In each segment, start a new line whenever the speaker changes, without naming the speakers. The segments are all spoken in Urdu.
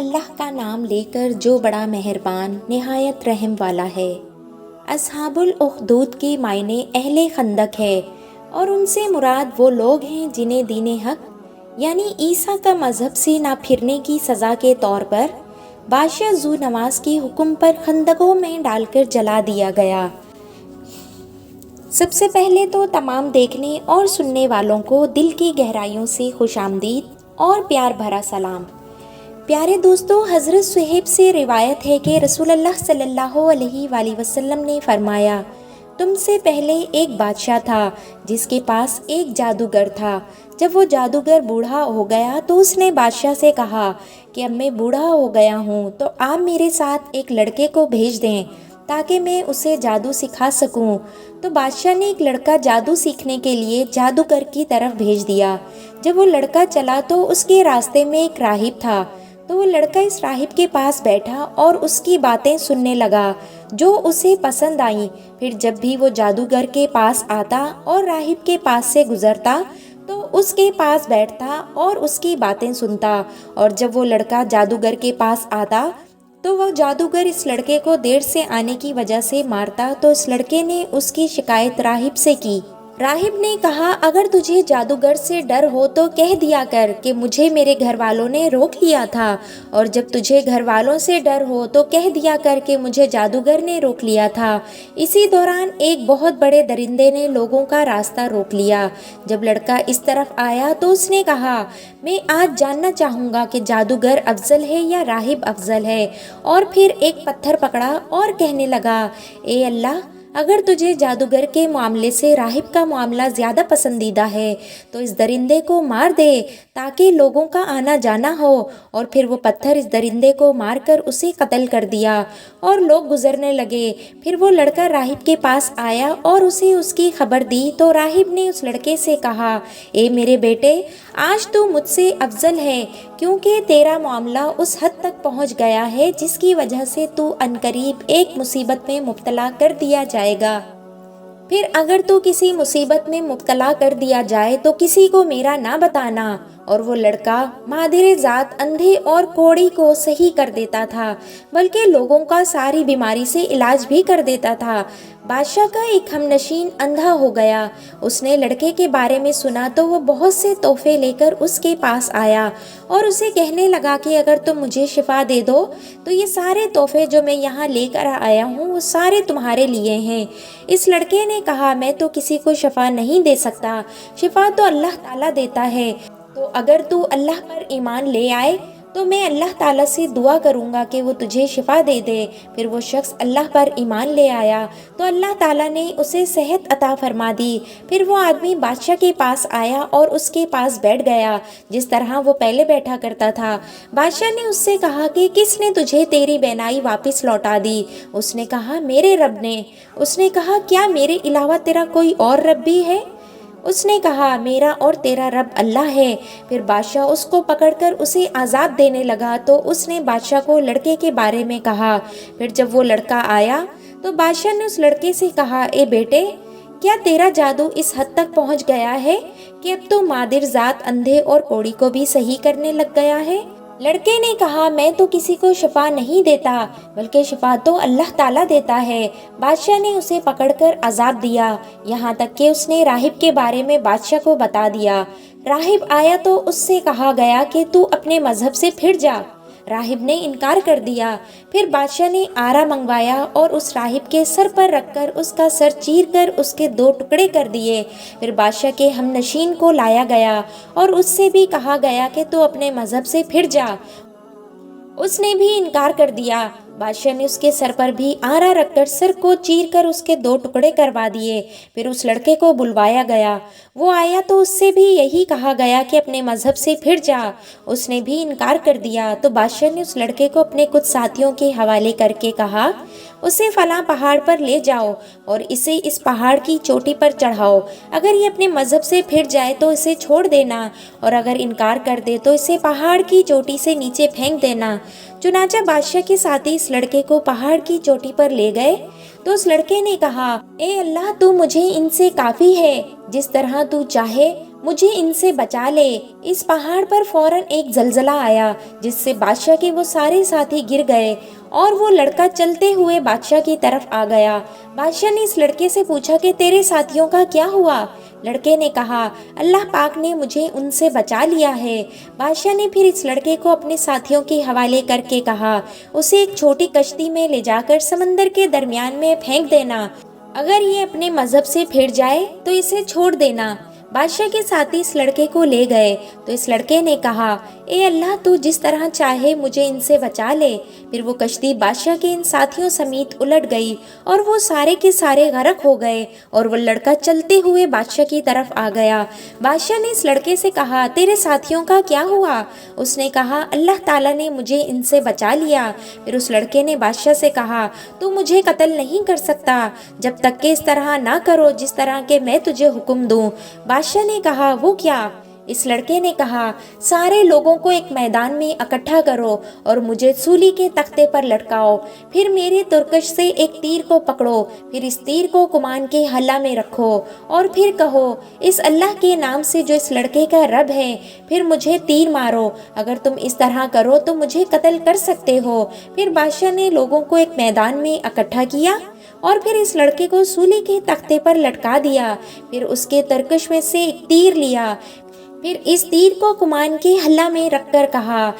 اللہ کا نام لے کر جو بڑا مہربان نہایت رحم والا ہے۔ اصحاب الاخدود کے معنی اہل خندق ہے اور ان سے مراد وہ لوگ ہیں جنہیں دین حق یعنی عیسیٰ کا مذہب سے نہ پھرنے کی سزا کے طور پر بادشاہ ذو نواس کے حکم پر خندقوں میں ڈال کر جلا دیا گیا۔ سب سے پہلے تو تمام دیکھنے اور سننے والوں کو دل کی گہرائیوں سے خوش آمدید اور پیار بھرا سلام۔ پیارے دوستو، حضرت صہیب سے روایت ہے کہ رسول اللہ صلی اللہ علیہ وآلہ وسلم نے فرمایا، تم سے پہلے ایک بادشاہ تھا جس کے پاس ایک جادوگر تھا۔ جب وہ جادوگر بوڑھا ہو گیا تو اس نے بادشاہ سے کہا کہ اب میں بوڑھا ہو گیا ہوں تو آپ میرے ساتھ ایک لڑکے کو بھیج دیں تاکہ میں اسے جادو سکھا سکوں۔ تو بادشاہ نے ایک لڑکا جادو سیکھنے کے لیے جادوگر کی طرف بھیج دیا۔ جب وہ لڑکا چلا تو اس کے راستے میں ایک راہب تھا، تو وہ لڑکا اس راہب کے پاس بیٹھا اور اس کی باتیں سننے لگا جو اسے پسند آئیں۔ پھر جب بھی وہ جادوگر کے پاس آتا اور راہب کے پاس سے گزرتا تو اس کے پاس بیٹھتا اور اس کی باتیں سنتا، اور جب وہ لڑکا جادوگر کے پاس آتا تو وہ جادوگر اس لڑکے کو دیر سے آنے کی وجہ سے مارتا۔ تو اس لڑکے نے اس کی شکایت راہب سے کی۔ راہب نے کہا، اگر تجھے جادوگر سے ڈر ہو تو کہہ دیا کر کہ مجھے میرے گھر والوں نے روک لیا تھا، اور جب تجھے گھر والوں سے ڈر ہو تو کہہ دیا کر کہ مجھے جادوگر نے روک لیا تھا۔ اسی دوران ایک بہت بڑے درندے نے لوگوں کا راستہ روک لیا۔ جب لڑکا اس طرف آیا تو اس نے کہا، میں آج جاننا چاہوں گا کہ جادوگر افضل ہے یا راہب افضل ہے، اور پھر ایک پتھر پکڑا اور کہنے لگا، اے اللہ، اگر تجھے جادوگر کے معاملے سے راہب کا معاملہ زیادہ پسندیدہ ہے تو اس درندے کو مار دے تاکہ لوگوں کا آنا جانا ہو۔ اور پھر وہ پتھر اس درندے کو مار کر اسے قتل کر دیا اور لوگ گزرنے لگے۔ پھر وہ لڑکا راہب کے پاس آیا اور اسے اس کی خبر دی تو راہب نے اس لڑکے سے کہا، اے میرے بیٹے، آج تو مجھ سے افضل ہے کیونکہ تیرا معاملہ اس حد تک پہنچ گیا ہے جس کی وجہ سے تو عنقریب ایک مصیبت میں مبتلا کر دیا جائے گا۔ پھر اگر تو کسی مصیبت میں مبتلا کر دیا جائے تو کسی کو میرا نہ بتانا۔ اور وہ لڑکا مادر ذات اندھے اور کوڑی کو صحیح کر دیتا تھا، بلکہ لوگوں کا ساری بیماری سے علاج بھی کر دیتا تھا۔ بادشاہ کا ایک ہم نشین اندھا ہو گیا۔ اس نے لڑکے کے بارے میں سنا تو وہ بہت سے تحفے لے کر اس کے پاس آیا اور اسے کہنے لگا کہ اگر تم مجھے شفا دے دو تو یہ سارے تحفے جو میں یہاں لے کر آیا ہوں وہ سارے تمہارے لیے ہیں۔ اس لڑکے نے کہا، میں تو کسی کو شفا نہیں دے سکتا، شفا تو اللہ تعالیٰ دیتا ہے، تو اگر تو اللہ پر ایمان لے آئے تو میں اللہ تعالیٰ سے دعا کروں گا کہ وہ تجھے شفا دے دے۔ پھر وہ شخص اللہ پر ایمان لے آیا تو اللہ تعالیٰ نے اسے صحت عطا فرما دی۔ پھر وہ آدمی بادشاہ کے پاس آیا اور اس کے پاس بیٹھ گیا جس طرح وہ پہلے بیٹھا کرتا تھا۔ بادشاہ نے اس سے کہا کہ کس نے تجھے تیری بینائی واپس لوٹا دی؟ اس نے کہا، میرے رب نے۔ اس نے کہا، کیا میرے علاوہ تیرا کوئی اور رب بھی ہے؟ اس نے کہا، میرا اور تیرا رب اللہ ہے۔ پھر بادشاہ اس کو پکڑ کر اسے عذاب دینے لگا تو اس نے بادشاہ کو لڑکے کے بارے میں کہا۔ پھر جب وہ لڑکا آیا تو بادشاہ نے اس لڑکے سے کہا، اے بیٹے، کیا تیرا جادو اس حد تک پہنچ گیا ہے کہ اب تو مادر ذات اندھے اور کوڑی کو بھی صحیح کرنے لگ گیا ہے؟ لڑکے نے کہا، میں تو کسی کو شفا نہیں دیتا بلکہ شفا تو اللہ تعالیٰ دیتا ہے۔ بادشاہ نے اسے پکڑ کر عذاب دیا یہاں تک کہ اس نے راہب کے بارے میں بادشاہ کو بتا دیا۔ راہب آیا تو اس سے کہا گیا کہ تو اپنے مذہب سے پھر جا۔ راہب نے انکار کر دیا۔ پھر بادشاہ نے آرا منگوایا اور اس راہب کے سر پر رکھ کر اس کا سر چیر کر اس کے 2 ٹکڑے کر دیے۔ پھر بادشاہ کے ہم نشین کو لایا گیا اور اس سے بھی کہا گیا کہ تو اپنے مذہب سے پھر جا۔ اس نے بھی انکار کر دیا۔ بادشاہ نے اس کے سر پر بھی آرا رکھ کر سر کو چیر کر اس کے 2 ٹکڑے کروا دیے۔ پھر اس لڑکے کو بلوایا گیا۔ وہ آیا تو اس سے بھی یہی کہا گیا کہ اپنے مذہب سے پھر جا۔ اس نے بھی انکار کر دیا۔ تو بادشاہ نے اس لڑکے کو اپنے کچھ ساتھیوں کے حوالے کر کے کہا، اسے فلاں پہاڑ پر لے جاؤ اور اسے اس پہاڑ کی چوٹی پر چڑھاؤ۔ اگر یہ اپنے مذہب سے پھر جائے تو اسے چھوڑ دینا، اور اگر انکار کر دے تو اسے پہاڑ کی چوٹی سے نیچے پھینک دینا۔ چنانچہ بادشاہ کے ساتھی اس لڑکے کو پہاڑ کی چوٹی پر لے گئے تو اس لڑکے نے کہا، اے اللہ، تو مجھے ان سے کافی ہے، جس طرح تو چاہے مجھے ان سے بچا لے۔ اس پہاڑ پر فوراً ایک زلزلہ آیا جس سے بادشاہ کے وہ سارے ساتھی گر گئے اور وہ لڑکا چلتے ہوئے بادشاہ کی طرف آ گیا۔ بادشاہ نے اس لڑکے سے پوچھا کہ تیرے ساتھیوں کا کیا ہوا؟ لڑکے نے کہا اللہ پاک نے مجھے ان سے بچا لیا ہے۔ بادشاہ نے پھر اس لڑکے کو اپنے ساتھیوں کے حوالے کر کے کہا اسے ایک چھوٹی کشتی میں لے جا کر سمندر کے درمیان میں پھینک دینا، اگر یہ اپنے مذہب سے پھر جائے تو اسے چھوڑ دینا۔ بادشاہ کے ساتھی اس لڑکے کو لے گئے تو اس لڑکے نے کہا اے اللہ تو جس طرح چاہے مجھے ان سے بچا لے۔ پھر وہ کشتی بادشاہ کے ان ساتھیوں سمیت الٹ گئی اور وہ سارے کے سارے غرق ہو گئے اور وہ لڑکا چلتے ہوئے بادشاہ کی طرف آ گیا۔ بادشاہ نے اس لڑکے سے کہا تیرے ساتھیوں کا کیا ہوا؟ اس نے کہا اللہ تعالیٰ نے مجھے ان سے بچا لیا۔ پھر اس لڑکے نے بادشاہ سے کہا تو مجھے قتل نہیں کر سکتا جب تک کہ اس طرح نہ کرو جس طرح کہ میں تجھے حکم دوں۔ بادشاہ نے کہا وہ کیا؟ اس لڑکے نے کہا سارے لوگوں کو ایک میدان میں اکٹھا کرو اور مجھے سولی کے تختے پر لٹکاؤ، پھر میرے ترکش سے ایک تیر کو پکڑو، پھر اس تیر کو کمان کے ہلا میں رکھو اور پھر کہو اس اللہ کے نام سے جو اس لڑکے کا رب ہے، پھر مجھے تیر مارو، اگر تم اس طرح کرو تو مجھے قتل کر سکتے ہو۔ پھر بادشاہ نے لوگوں کو ایک میدان میں اکٹھا کیا اور پھر اس لڑکے کو سولی کے تختے پر لٹکا دیا، پھر اس کے ترکش میں سے ایک تیر لیا، پھر اس تیر کو کمان کے ہلا میں رکھ کر کہا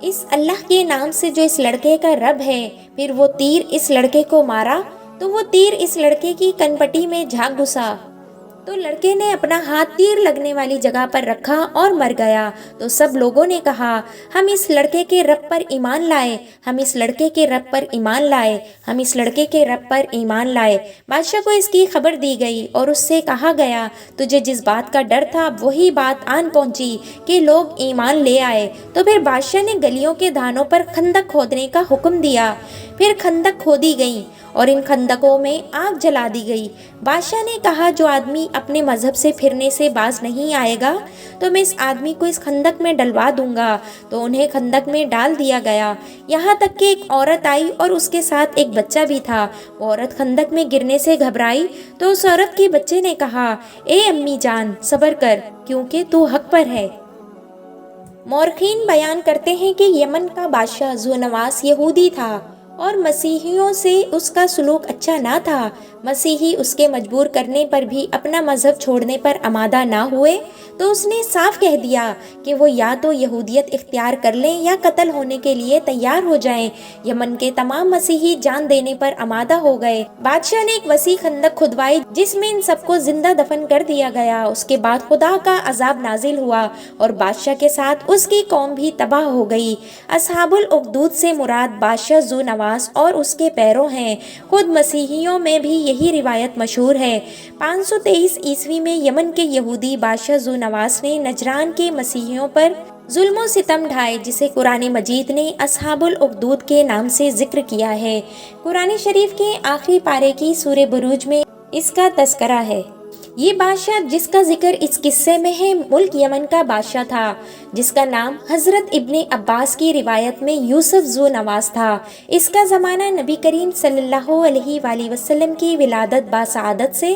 اس اللہ کے نام سے جو اس لڑکے کا رب ہے، پھر وہ تیر اس لڑکے کو مارا تو وہ تیر اس لڑکے کی کنپٹی میں جا گھسا تو لڑکے نے اپنا ہاتھ تیر لگنے والی جگہ پر رکھا اور مر گیا۔ تو سب لوگوں نے کہا ہم اس لڑکے کے رب پر ایمان لائے، ہم اس لڑکے کے رب پر ایمان لائے، ہم اس لڑکے کے رب پر ایمان لائے۔ بادشاہ کو اس کی خبر دی گئی اور اس سے کہا گیا تجھے جس بات کا ڈر تھا وہی بات آن پہنچی کہ لوگ ایمان لے آئے۔ تو پھر بادشاہ نے گلیوں کے دھانوں پر خندق کھودنے کا حکم دیا، پھر خندق کھودی گئیں اور ان خندقوں میں آگ جلا دی گئی۔ بادشاہ نے کہا جو آدمی اپنے مذہب سے پھرنے سے باز نہیں آئے گا تو میں اس آدمی کو اس خندق میں ڈلوا دوں گا۔ تو انہیں خندق میں ڈال دیا گیا، یہاں تک کہ ایک عورت آئی اور اس کے ساتھ ایک بچہ بھی تھا۔ وہ عورت خندق میں گرنے سے گھبرائی تو اس عورت کے بچے نے کہا اے امی جان صبر کر کیونکہ تو حق پر ہے۔ مورخین بیان کرتے ہیں کہ یمن کا بادشاہ ذونواس یہودی تھا اور مسیحیوں سے اس کا سلوک اچھا نہ تھا۔ مسیحی اس کے مجبور کرنے پر بھی اپنا مذہب چھوڑنے پر آمادہ نہ ہوئے تو اس نے صاف کہہ دیا کہ وہ یا تو یہودیت اختیار کر لیں یا قتل ہونے کے لیے تیار ہو جائیں۔ یمن کے تمام مسیحی جان دینے پر آمادہ ہو گئے۔ بادشاہ نے ایک وسیع خندق کھدوائی جس میں ان سب کو زندہ دفن کر دیا گیا۔ اس کے بعد خدا کا عذاب نازل ہوا اور بادشاہ کے ساتھ اس کی قوم بھی تباہ ہو گئی۔ اصحاب الاخدود سے مراد بادشاہ ذونواس اور اس کے پیرو ہیں۔ خود مسیحیوں میں بھی یہی روایت مشہور ہے۔ 523 عیسوی میں یمن کے یہودی بادشاہ ذونواس نے نجران کے مسیحیوں پر ظلم و ستم ڈھائے جسے قرآن مجید نے اصحاب الاخدود کے نام سے ذکر کیا ہے۔ قرآن شریف کے آخری پارے کی سورہ بروج میں اس کا تذکرہ ہے۔ یہ بادشاہ جس کا ذکر اس قصے میں ہے ملک یمن کا بادشاہ تھا جس کا نام حضرت ابن عباس کی روایت میں یوسف ذونواس تھا۔ اس کا زمانہ نبی کریم صلی اللہ علیہ وآلہ وسلم کی ولادت باسعادت سے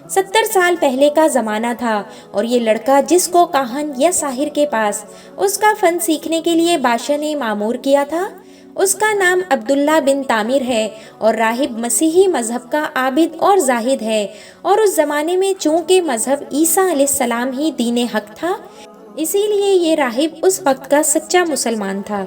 70 سال پہلے کا زمانہ تھا، اور یہ لڑکا جس کو کاہن یا ساحر کے پاس اس کا فن سیکھنے کے لیے بادشاہ نے مامور کیا تھا، اس کا نام عبداللہ بن تامر ہے اور راہب مسیحی مذہب کا عابد اور زاہد ہے۔ اور اس زمانے میں چونکہ مذہب عیسیٰ علیہ السلام ہی دین حق تھا، اسی لیے یہ راہب اس وقت کا سچا مسلمان تھا۔